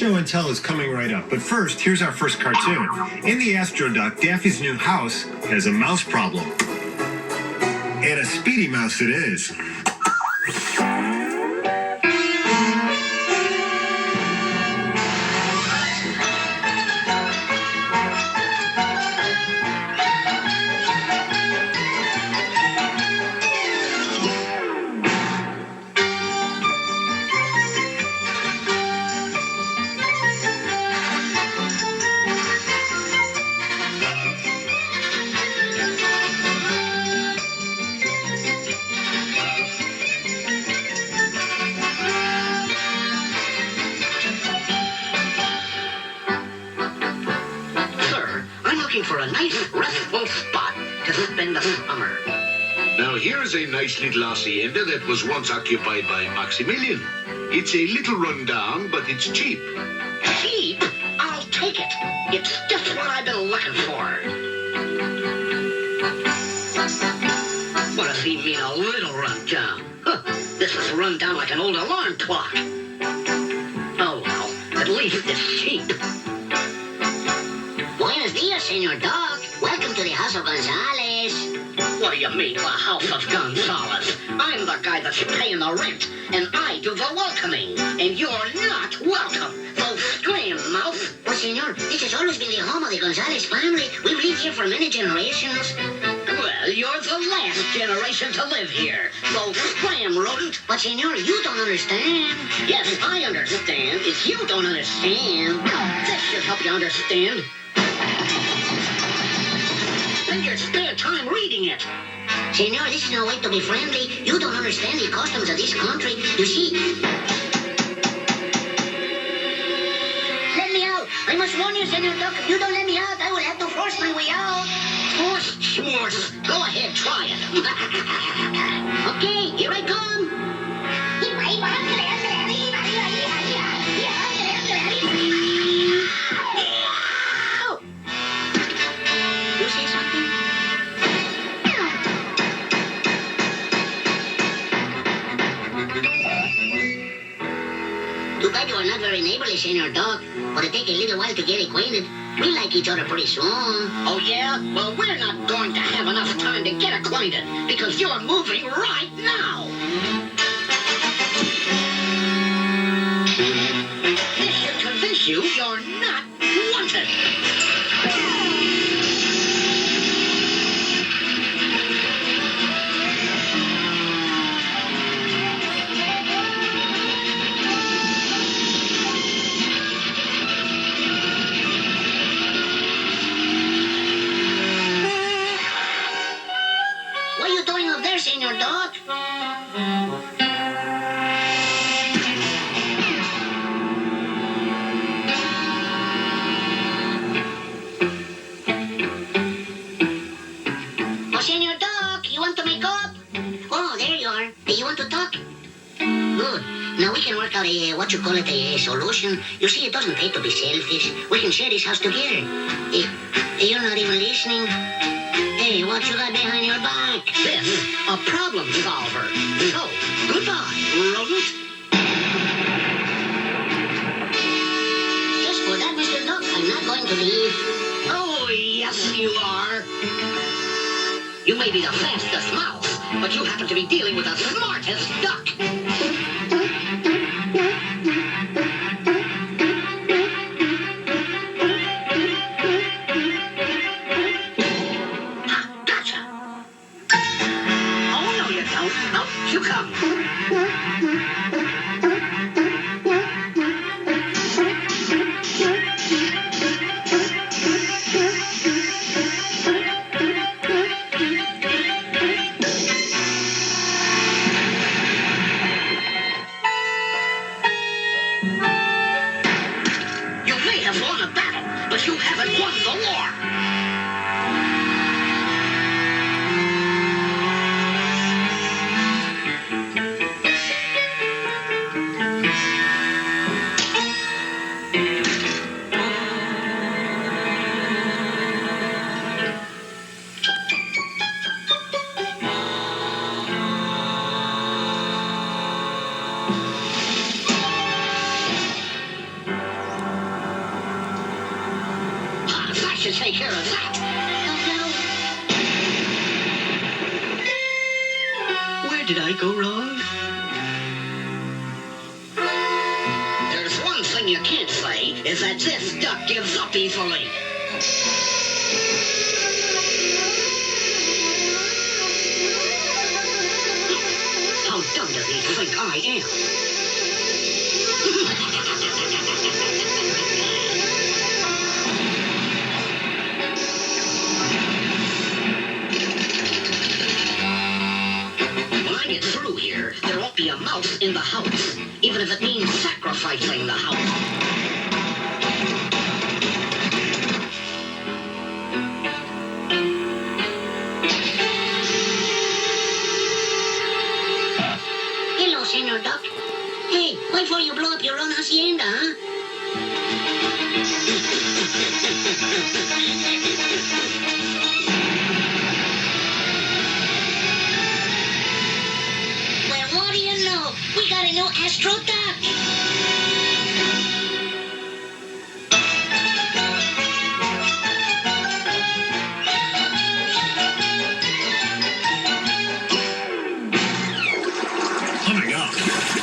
show and tell is coming right up, but first, here's our first cartoon. In the Astro Duck, Daffy's new house has a mouse problem. And a speedy mouse it is. For a nice, restful spot to spend the summer. Now, here's a nice little hacienda that was once occupied by Maximilian. It's a little run down, but it's cheap. Cheap? I'll take it. It's just what I've been looking for. What does he mean, a little run down? Huh, this is run down like an old alarm clock. Oh, well, at least it's cheap. Buenos dias, Senor Duck. Welcome to the house of Gonzales. What do you mean, the house of Gonzales? I'm the guy that's paying the rent, and I do the welcoming, and you're not welcome. So scream, mouse. Oh, Senor, this has always been the home of the Gonzales family. We've lived here for many generations. Well, you're the last generation to live here. So scram, rodent. But, Senor, you don't understand. Yes, I understand. If you don't understand, this should help you understand. Spend your spare time reading it. Senor, this is no way to be friendly. You don't understand the customs of this country. You see... Let me out. I must warn you, Senor Duck. If you don't let me out, I will have to force my way out. Force schmorts. Go ahead, try it. Okay, here I come. You say something? Too bad you are not very neighborly, Senor Duck, but it take a little while to get acquainted. We like each other pretty soon. Oh, yeah? Well, we're not going to have enough time to get acquainted because you're moving right now. This should convince you you're not wanted. What are you doing up there, Senor Duck? Oh, Senor Duck, you want to make up? Oh, there you are. Hey, you want to talk? Good. Now we can work out a solution. You see, it doesn't pay to be selfish. We can share this house together. Hey, you're not even listening. Hey, what you got behind your back? This, a problem solver. So, goodbye, rodent. Just for that, Mr. Duck, I'm not going to leave. Oh, yes, you are. You may be the fastest mouse, but you happen to be dealing with the smartest duck. You come. You may have won a battle, but you haven't won the war. should take care of that. Where did I go wrong? There's one thing you can't say, is that this duck gives up easily. How dumb does he think I am? When I get through here, there won't be a mouse in the house, even if it means sacrificing the house. Hello, Senor Duck. Hey, wait before you blow up your own hacienda, huh? Well, what do you know? We got a new Astro Duck. Coming up.